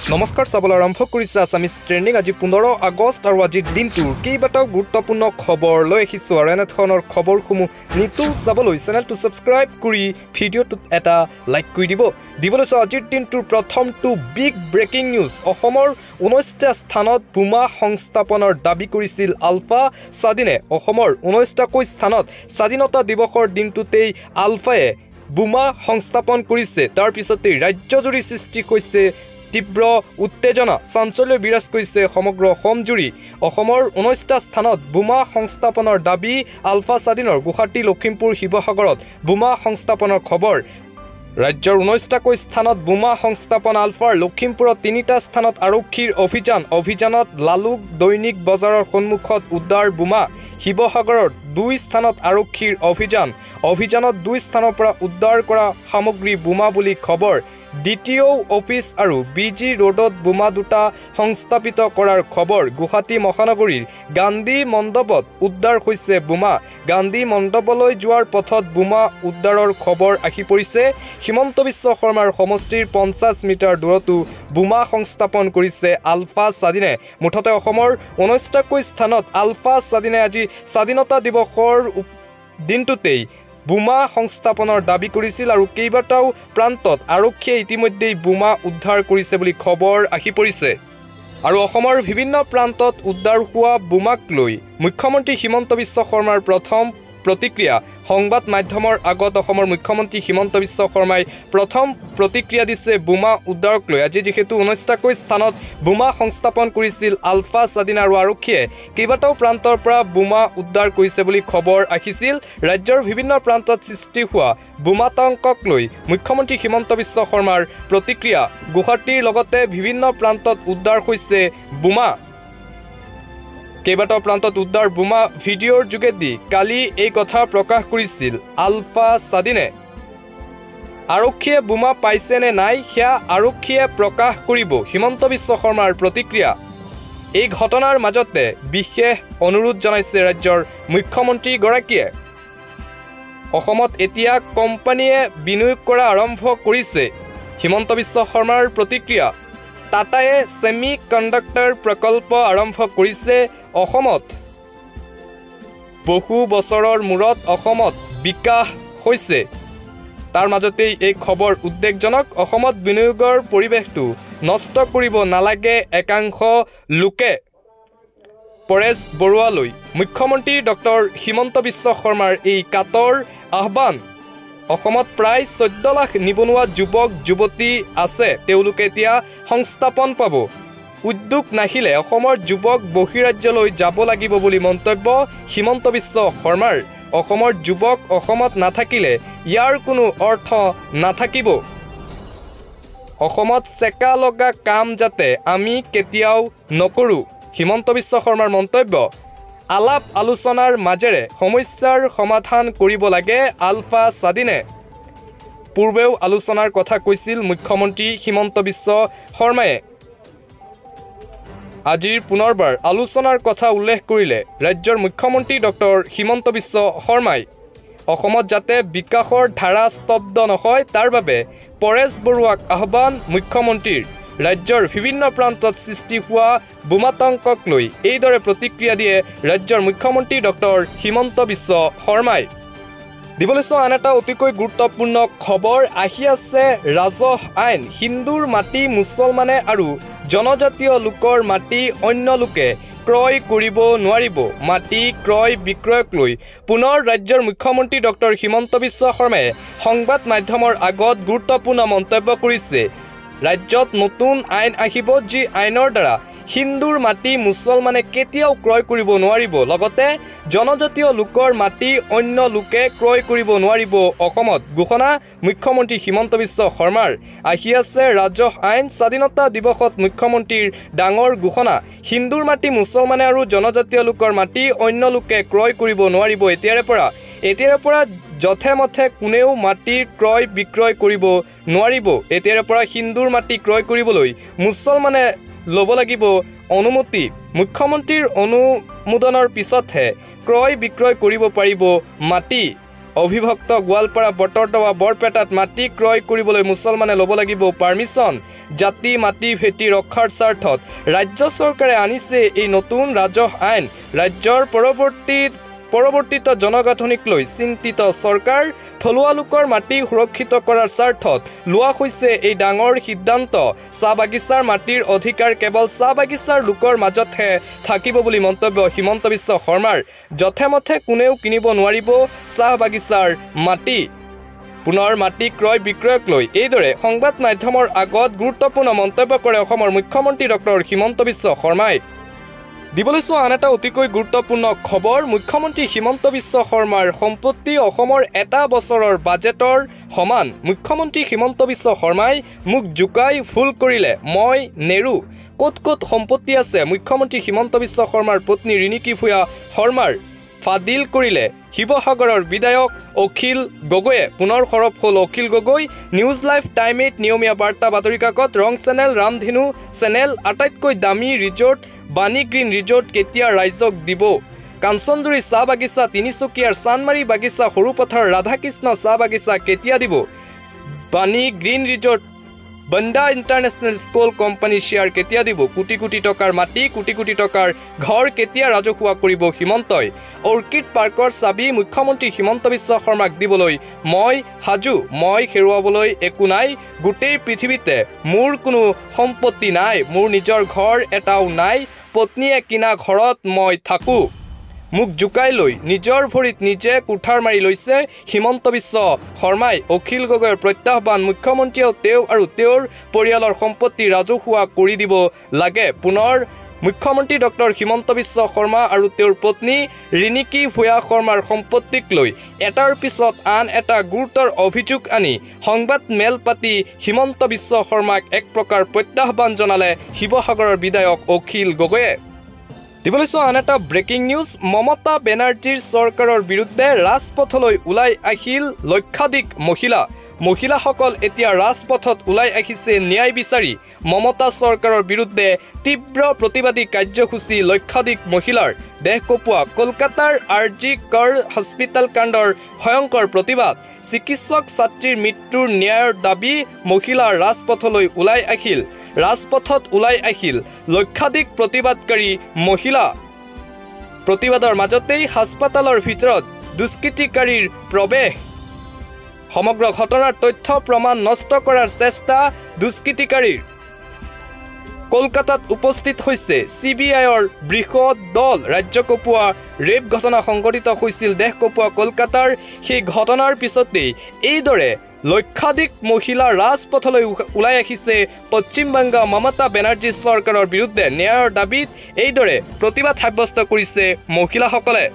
নমস্কাৰ চাবলৈ আৰম্ভ কৰিছে আছামিজ ট্ৰেণ্ডিং। আজি 15 আগষ্ট আৰু আজিৰ দিনটোৰ কেইবাটাও গুৰুত্বপূৰ্ণ খবৰ লৈ আহিছোঁ আৰু এনেধৰণৰ খবৰসমূহ নিতৌ চাবলৈ চেনেলটো ছাবস্ক্ৰাইব কৰি ভিডিঅ'টোত এটা লাইক কৰি দিবলৈ চাওঁ। আজিৰ দিনটোৰ প্ৰথমটো বিগ ব্ৰেকিং নিউজ। অসমৰ 19টা স্থানত বোমা সংস্থাপনৰ দাবী কৰিছিল আলফা স্বাধীনে। অসমৰ 19টাকৈ স্থানত স্বাধীনতা দিৱসৰ দিনটোতেই আলফায়ে বোমা সংস্থাপন কৰিছে। তাৰ পিছতেই ৰাজ্যজুৰি সৃষ্টি হৈছে তীব্ৰ উত্তেজনা, চাঞ্চল্য বিৰাজ কৰিছে সমগ্ৰ অসমজুৰি। অসমৰ 19টা স্থানত বোমা সংস্থাপনৰ দাবী আলফা স্বাধীনৰ। গুৱাহাটী, লখিমপুৰ, শিৱসাগৰত বোমা সংস্থাপনৰ খবৰ। ৰাজ্যৰ 19টাকৈ স্থানত বোমা সংস্থাপন আলফাৰ। লখিমপুৰত 3টা স্থানত আৰক্ষীৰ অভিযানত লালুক দৈনিক বজাৰৰ সন্মুখত উদ্ধাৰ বোমা। শিৱসাগৰত 2 স্থানত আৰক্ষীৰ অভিযানত 2 স্থানৰ পৰা উদ্ধাৰ কৰা সামগ্ৰী বোমা বুলি খবৰ। DTO অফিচ আৰু BG ৰোডত বোমা 2টা সংস্থাপিত কৰাৰ খবৰ। গুৱাহাটী মহানগৰীৰ গান্ধী মণ্ডপত উদ্ধাৰ হৈছে বোমা। গান্ধী মণ্ডপলৈ যোৱাৰ পথত বোমা উদ্ধাৰৰ খবৰ আহি পৰিছে। হিমন্ত বিশ্ব শৰ্মাৰ সমষ্টিৰ 50 মিটাৰ দূৰতো বোমা সংস্থাপন কৰিছে আলফা স্বাধীনে। মুঠতে অসমৰ 19টাকৈ স্থানত আলফা স্বাধীনে আজি স্বাধীনতা দিৱসৰ দিনটোতেই বোমা সংস্থাপনৰ দাবী কৰিছিল আৰু কেইবাটাও প্ৰান্তত আৰক্ষীয়ে ইতিমধ্যেই বোমা উদ্ধাৰ কৰিছে বুলি খবৰ আহি পৰিছে। আৰু অসমৰ বিভিন্ন প্ৰান্তত উদ্ধাৰ হোৱা বোমাক লৈ মুখ্যমন্ত্ৰী হিমন্ত বিশ্ব শৰ্মাৰ প্ৰথম প্ৰতিক্ৰিয়া। সংবাদ মাধ্যমৰ আগত অসমৰ মুখ্যমন্ত্ৰী হিমন্ত বিশ্ব শৰ্মাই প্ৰথম প্ৰতিক্ৰিয়া দিছে বোমা উদ্ধাৰক লৈ। আজি যিহেতু 19টাকৈ স্থানত বোমা সংস্থাপন কৰিছিল আলফা স্বাধীন আৰু আৰক্ষীয়ে কেইবাটাও প্ৰান্তৰ পৰা বোমা উদ্ধাৰ কৰিছে বুলি খবৰ আহিছিল। ৰাজ্যৰ বিভিন্ন প্ৰান্তত সৃষ্টি হোৱা বোমাতংকক লৈ মুখ্যমন্ত্ৰী হিমন্ত বিশ্ব শৰ্মাৰ প্ৰতিক্ৰিয়া। গুৱাহাটীৰ লগতে বিভিন্ন প্ৰান্তত উদ্ধাৰ হৈছে বোমা। কেইবাটাও প্ৰান্তত উদ্ধাৰ বোমা ভিডিঅ'ৰ যোগেদি কালি এই কথা প্ৰকাশ কৰিছিল আলফা স্বাধীনে। আৰক্ষীয়ে বোমা পাইছে নে নাই সেয়া আৰক্ষীয়ে প্ৰকাশ কৰিব, হিমন্ত বিশ্ব শৰ্মাৰ প্ৰতিক্ৰিয়া। এই ঘটনাৰ মাজতে বিশেষ অনুৰোধ জনাইছে ৰাজ্যৰ মুখ্যমন্ত্ৰীগৰাকীয়ে। অসমত এতিয়া কোম্পানীয়ে বিনিয়োগ কৰা আৰম্ভ কৰিছে, হিমন্ত বিশ্ব শৰ্মাৰ প্ৰতিক্ৰিয়া। টাটায়ে ছেমি কণ্ডাক্টৰ প্ৰকল্প আৰম্ভ কৰিছে অসমত। বহু বছৰৰ মূৰত অসমত বিকাশ হৈছে। তাৰ মাজতেই এই খবৰ উদ্বেগজনক। অসমত বিনিয়োগৰ পৰিৱেশটো নষ্ট কৰিব নালাগে একাংশ লোকে। পৰেশ বৰুৱালৈ মুখ্যমন্ত্ৰী ডক্টৰ হিমন্ত বিশ্ব শৰ্মাৰ এই কাতৰ আহ্বান। অসমত প্ৰায় 14 লাখ নিবনুৱা যুৱক যুৱতী আছে। তেওঁলোকে এতিয়া সংস্থাপন পাব। উদ্যোগ নাহিলে অসমৰ যুৱক বহিৰাজ্যলৈ যাব লাগিব বুলি মন্তব্য হিমন্ত বিশ্ব শৰ্মাৰ। অসমৰ যুৱক অসমত নাথাকিলে ইয়াৰ কোনো অৰ্থ নাথাকিব। অসমত চেকা লগা কাম যাতে আমি কেতিয়াও নকৰোঁ, হিমন্ত বিশ্ব শৰ্মাৰ মন্তব্য। আলাপ আলোচনাৰ মাজেৰে সমস্যাৰ সমাধান কৰিব লাগে আলফা স্বাধীনে। পূৰ্বেও আলোচনাৰ কথা কৈছিল মুখ্যমন্ত্ৰী হিমন্ত বিশ্ব শৰ্মায়ে। আজিৰ পুনৰবাৰ আলোচনাৰ কথা উল্লেখ কৰিলে ৰাজ্যৰ মুখ্যমন্ত্ৰী ডক্টৰ হিমন্ত বিশ্ব শৰ্মাই। অসমত যাতে বিকাশৰ ধাৰা স্তব্ধ নহয় তাৰ বাবে পৰেশ বৰুৱাক আহ্বান মুখ্যমন্ত্ৰীৰ। ৰাজ্যৰ বিভিন্ন প্ৰান্তত সৃষ্টি হোৱা বোমাতংকক লৈ এইদৰে প্ৰতিক্ৰিয়া দিয়ে ৰাজ্যৰ মুখ্যমন্ত্ৰী ডক্টৰ হিমন্ত বিশ্ব শৰ্মাই। দিবলৈ চোৱা আন এটা অতিকৈ গুৰুত্বপূৰ্ণ খবৰ আহি আছে। ৰাজহ আইন। হিন্দুৰ মাটি মুছলমানে আৰু জনজাতীয় লোকৰ মাটি অন্য লোকে ক্ৰয় কৰিব নোৱাৰিব। মাটি ক্ৰয় বিক্ৰয়ক লৈ পুনৰ ৰাজ্যৰ মুখ্যমন্ত্ৰী ডক্টৰ হিমন্ত বিশ্ব শৰ্মাই সংবাদ মাধ্যমৰ আগত গুৰুত্বপূৰ্ণ মন্তব্য কৰিছে। ৰাজ্যত নতুন আইন আহিব যি আইনৰ দ্বাৰা হিন্দুৰ মাটি মুছলমানে কেতিয়াও ক্ৰয় কৰিব নোৱাৰিব। লগতে জনজাতীয় লোকৰ মাটি অন্য লোকে ক্ৰয় কৰিব নোৱাৰিব অসমত। ঘোষণা মুখ্যমন্ত্ৰী হিমন্ত বিশ্ব শৰ্মাৰ। আহি আছে ৰাজহ আইন। স্বাধীনতা দিৱসত মুখ্যমন্ত্ৰীৰ ডাঙৰ ঘোষণা। হিন্দুৰ মাটি মুছলমানে আৰু জনজাতীয় লোকৰ মাটি অন্য লোকে ক্ৰয় কৰিব নোৱাৰিব। এতিয়াৰে পৰা যথে মথে কোনেও মাটিৰ ক্ৰয় বিক্ৰয় কৰিব নোৱাৰিব। এতিয়াৰে পৰা হিন্দুৰ মাটি ক্ৰয় কৰিবলৈ মুছলমানে ল'ব লাগিব অনুমতি। মুখ্যমন্ত্ৰীৰ অনুমোদনৰ পিছতহে ক্ৰয় বিক্ৰয় কৰিব পাৰিব মাটি। অভিভক্ত গোৱালপাৰা বটৰদৱা বৰপেটাত মাটি ক্ৰয় কৰিবলৈ মুছলমানে ল'ব লাগিব পাৰ্মিশ্যন জাতি মাটি ভেটি ৰক্ষাৰ স্বাৰ্থত ৰাজ্য চৰকাৰে আনিছে এই নতুন ৰাজহ আইন ৰাজ্যৰ পৰৱৰ্তীত জনগাঁথনিক লৈ চিন্তিত চৰকাৰ থলুৱা লোকৰ মাটি সুৰক্ষিত কৰাৰ স্বাৰ্থত লোৱা হৈছে এই ডাঙৰ সিদ্ধান্ত চাহ বাগিচাৰ মাটিৰ অধিকাৰ কেৱল চাহ বাগিচাৰ লোকৰ মাজতহে থাকিব বুলি মন্তব্য হিমন্ত বিশ্ব শৰ্মাৰ যথেমথে কোনেও কিনিব নোৱাৰিব চাহ বাগিচাৰ মাটি পুনৰ মাটি ক্ৰয় বিক্ৰয়ক লৈ এইদৰে সংবাদ মাধ্যমৰ আগত গুৰুত্বপূৰ্ণ মন্তব্য কৰে অসমৰ মুখ্যমন্ত্ৰী ডক্টৰ হিমন্ত বিশ্ব শৰ্মাই দিবলৈ চোৱা আন এটা অতিকৈ গুৰুত্বপূৰ্ণ খবৰ মুখ্যমন্ত্ৰী হিমন্ত বিশ্ব শৰ্মাৰ সম্পত্তি অসমৰ এটা বছৰৰ বাজেটৰ সমান মুখ্যমন্ত্ৰী হিমন্ত বিশ্ব শৰ্মাই মুখ জোকাই ভুল কৰিলে মই নেৰু ক'ত ক'ত সম্পত্তি আছে মুখ্যমন্ত্ৰী হিমন্ত বিশ্ব শৰ্মাৰ পত্নী ৰিণিকী ভূঞা শৰ্মাৰ ফাদিল কৰিলে শিৱসাগৰৰ বিধায়ক অখিল গগৈয়ে পুনৰ সৰব হ'ল Akhil Gogoi news live time 8 নিয়মীয়া বাৰ্তা বাতৰি কাকত ৰং চেনেল ৰামধেনু চেনেল আটাইতকৈ দামী ৰিজৰ্ট বাণী গ্ৰীণ ৰিজৰ্ট কেতিয়া ৰাইজক দিব কাঞ্চনজুৰি চাহ বাগিচা তিনিচুকীয়াৰ চানমাৰী বাগিচা সৰুপথাৰ ৰাধাকৃষ্ণ চাহ বাগিচা কেতিয়া দিব বাণী গ্ৰীণ ৰিজৰ্ট বন্দা ইণ্টাৰনেশ্যনেল স্কুল কোম্পানী শ্বেয়াৰ কেতিয়া দিব কোটি কোটি টকাৰ মাটি কোটি কোটি টকাৰ ঘৰ কেতিয়া ৰাজহুৱা কৰিব হিমন্তই অৰ্কিড পাৰ্কৰ চাবি মুখ্যমন্ত্ৰী হিমন্ত বিশ্ব শৰ্মাক দিবলৈ মই হাজু মই হেৰুৱাবলৈ একো নাই গোটেই পৃথিৱীতে মোৰ কোনো সম্পত্তি নাই মোৰ নিজৰ ঘৰ এটাও নাই পত্নীয়ে কিনা ঘৰত মই থাকোঁ মুখ জোকাই লৈ নিজৰ ভৰিত নিজে কুঠাৰ মাৰি লৈছে হিমন্ত বিশ্ব শৰ্মাই অখিল গগৈৰ প্ৰত্যাহ্বান মুখ্যমন্ত্ৰীয়েও তেওঁ আৰু তেওঁৰ পৰিয়ালৰ সম্পত্তি ৰাজহুৱা কৰি দিব লাগে পুনৰ মুখ্যমন্ত্ৰী ডক্টৰ হিমন্ত বিশ্ব শৰ্মা আৰু তেওঁৰ পত্নী ৰিণিকী ভূঞা শৰ্মাৰ সম্পত্তিক লৈ এটাৰ পিছত আন এটা গুৰুতৰ অভিযোগ আনি সংবাদ মেল পাতি হিমন্ত বিশ্ব শৰ্মাক এক প্ৰকাৰ প্ৰত্যাহ্বান জনালে শিৱসাগৰৰ বিধায়ক অখিল গগৈয়ে দিবলৈ চোৱা আন এটা ব্ৰেকিং নিউজ মমতা বেনাৰ্জীৰ চৰকাৰৰ বিৰুদ্ধে ৰাজপথলৈ ওলাই আহিল লক্ষাধিক মহিলাসকল এতিয়া ৰাজপথত ওলাই আহিছে ন্যায় বিচাৰি মমতা চৰকাৰৰ বিৰুদ্ধে তীব্ৰ প্ৰতিবাদী কাৰ্যসূচী লক্ষাধিক মহিলাৰ দেশ কঁপোৱা কলকাতাৰ আৰজি কৰ হস্পিটেল কাণ্ডৰ ভয়ংকৰ প্ৰতিবাদ চিকিৎসক ছাত্ৰীৰ মৃত্যুৰ ন্যায়ৰ দাবী মহিলাৰ ৰাজপথত ওলাই আহিল লক্ষাধিক প্ৰতিবাদকাৰী মহিলা প্ৰতিবাদৰ মাজতেই হাস্পতালৰ ভিতৰত দুষ্কৃতিকাৰীৰ প্ৰৱেশ সমগ্ৰ ঘটনাৰ তথ্য প্ৰমাণ নষ্ট কৰাৰ চেষ্টা দুষ্কৃতিকাৰীৰ কলকাতাত উপস্থিত হৈছে CBIৰ বৃহৎ দল ৰাজ্য কঁপোৱা ৰেপ ঘটনা সংঘটিত হৈছিল দেশ কঁপোৱা কলকাতাৰ সেই ঘটনাৰ পিছতেই এইদৰে লক্ষাধিক মহিলা ৰাজপথলৈ ওলাই আহিছে পশ্চিমবংগ মমতা বেনাৰ্জী চৰকাৰৰ বিৰুদ্ধে ন্যায়ৰ দাবীত এইদৰে প্ৰতিবাদ সাব্যস্ত কৰিছে মহিলাসকলে